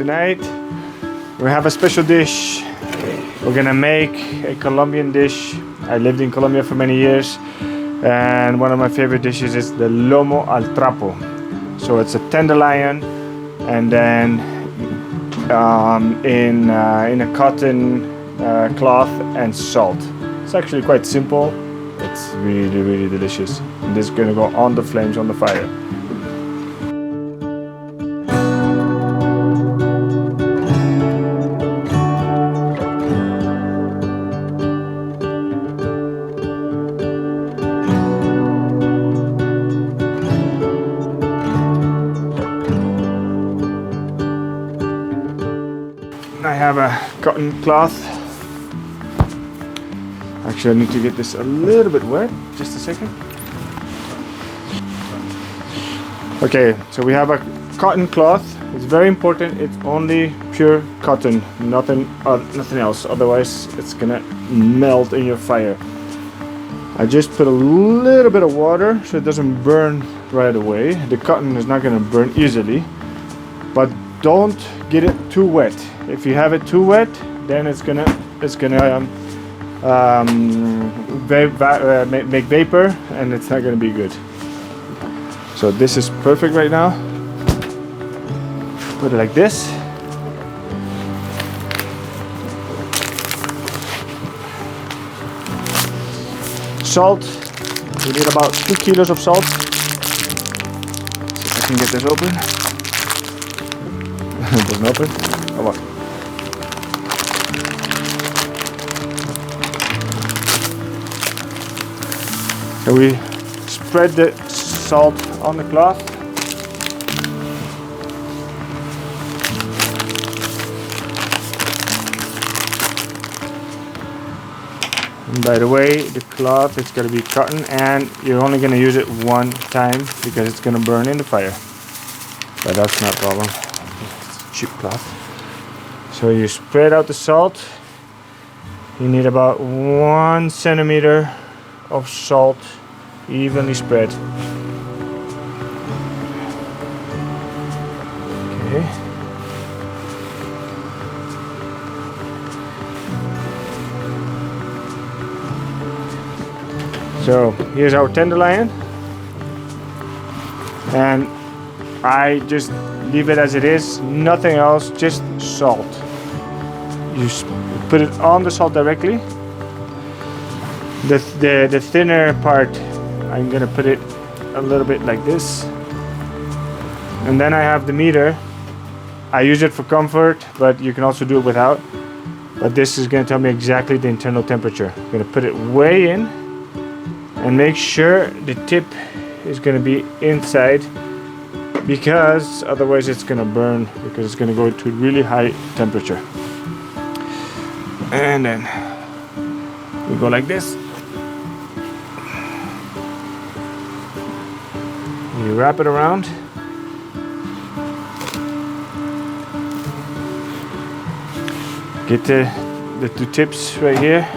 tonight we have a special dish. We're gonna make a Colombian dish. I lived in Colombia for many years, and one of my favorite dishes is the Lomo al Trapo. So it's a tenderloin, and then in a cotton cloth and salt. It's actually quite simple. It's really delicious. And this is gonna go on the flames on the fire. I have a cotton cloth. Actually, I need to get this a little bit wet. Just a second. Okay, so we have a cotton cloth. It's very important. It's only pure cotton, nothing else. Otherwise, it's gonna melt in your fire. I just put a little bit of water so it doesn't burn right away. The cotton is not gonna burn easily, but don't get it too wet. If you have it too wet, then it's gonna make vapor, and it's not gonna be good. So this is perfect right now. Put it like this. Salt. We need about 2 kilos of salt. See if I can get this open. It doesn't open. Come on. So we spread the salt on the cloth. And by the way, the cloth is going to be cotton, and you're only going to use it one time because it's going to burn in the fire. But that's not a problem. It's a cheap cloth. So you spread out the salt. You need about 1 centimeter of salt, evenly spread. Okay. So here's our tenderloin, and I just leave it as it is, nothing else, just salt. You put it on the salt directly. The thinner part, I'm gonna put it a little bit like this, and then I have the meter. I use it for comfort, but you can also do it without. But this is gonna tell me exactly the internal temperature. I'm gonna put it way in and make sure the tip is gonna be inside, because otherwise it's gonna burn, because it's gonna go to a really high temperature. And then we go like this. You wrap it around. Get the 2 tips right here.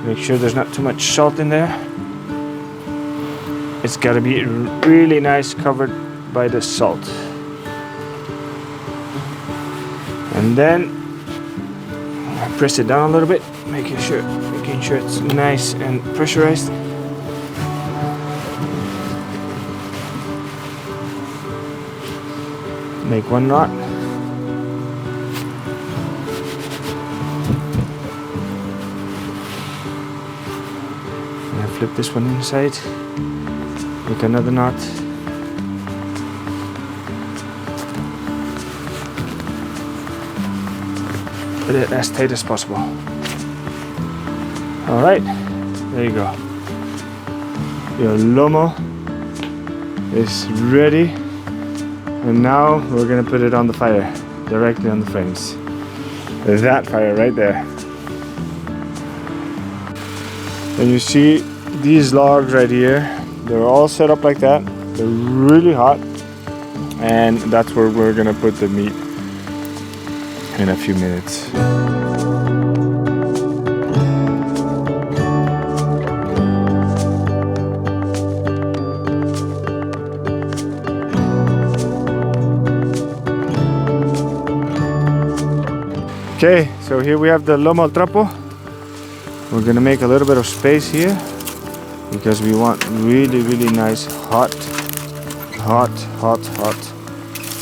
Make sure there's not too much salt in there. It's got to be really nice covered by the salt. And then press it down a little bit, making sure it's nice and pressurized. Make 1 knot. And I flip this one inside. Make another knot. Put it as tight as possible. Alright, there you go. Your lomo is ready. And now we're gonna put it on the fire, directly on the flames. That fire right there. And you see these logs right here, they're all set up like that. They're really hot. And that's where we're gonna put the meat in a few minutes. Okay, so here we have the Lomo al Trapo. We're gonna make a little bit of space here because we want really nice hot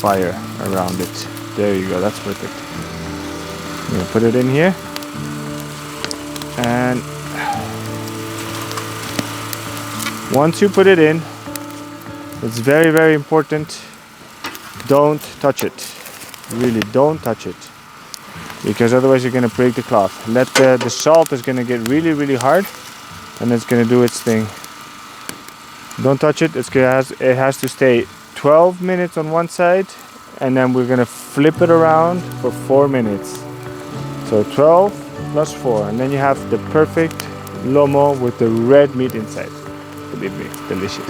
fire around it. There you go, that's perfect. I'm gonna put it in here, and once you put it in, it's very important, don't touch it. Really don't touch it, because otherwise you're gonna break the cloth. Let the salt is gonna get really hard, and it's gonna do its thing. Don't touch it. It has to stay 12 minutes on one side, and then we're gonna flip it around for 4 minutes. So 12 plus 4, and then you have the perfect lomo with the red meat inside. Believe me, it's delicious.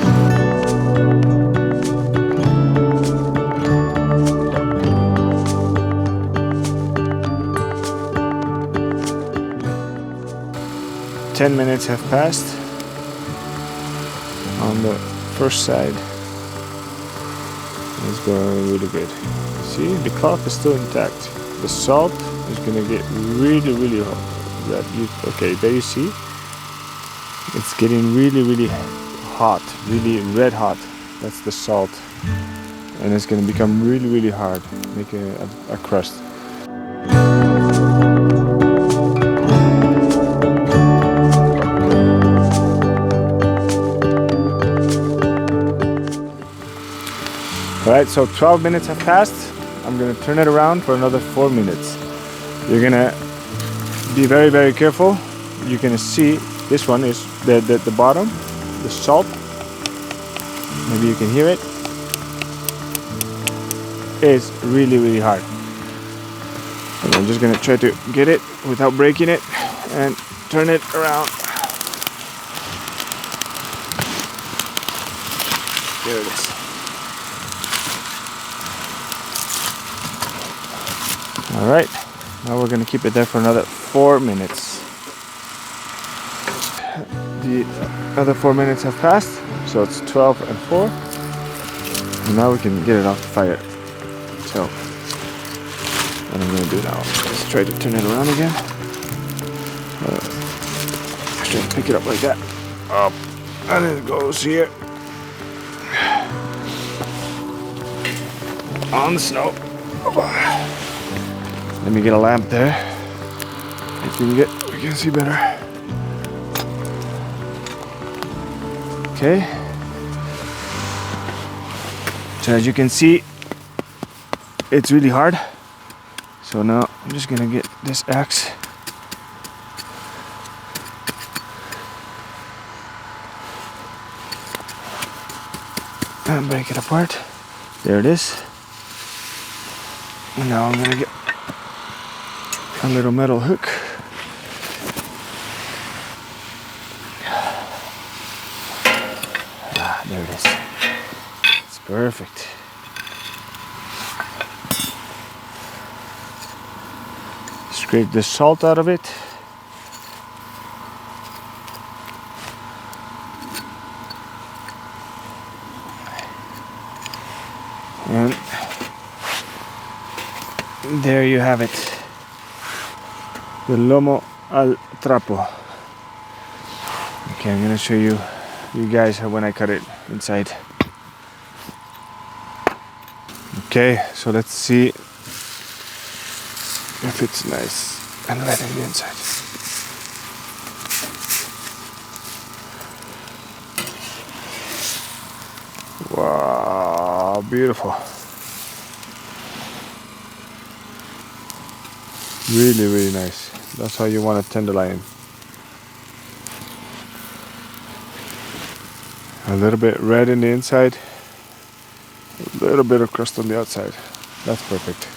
Ten minutes have passed on the first side. It's going really good. See, the cloth is still intact. The salt is gonna get really hot. Okay, there you see. It's getting really hot, really red hot. That's the salt, and it's gonna become really hard, make a crust. Alright, so 12 minutes have passed. I'm gonna turn it around for another 4 minutes. You're gonna be very careful. You're gonna see this one is the bottom, the salt. Maybe you can hear it. It's really hard. And I'm just gonna try to get it without breaking it and turn it around. There it is. Alright, now we're gonna keep it there for another 4 minutes. The other 4 minutes have passed, so it's 12 and 4. And now we can get it off the fire. So, what I'm gonna do now is try to turn it around again. Try to pick it up like that. Up, and it goes here. On the snow. Let me get a lamp there. We can see better. Okay. So as you can see, it's really hard. So now I'm just gonna get this axe. And break it apart. There it is. And now I'm gonna get a little metal hook. There it is. It's perfect. Scrape the salt out of it. And there you have it. The Lomo al Trapo. Okay, I'm gonna show you guys when I cut it inside. Okay, so let's see if it's nice and red on the inside. Wow, beautiful. Really nice. That's how you want a tenderloin. A little bit red in the inside, a little bit of crust on the outside. That's perfect.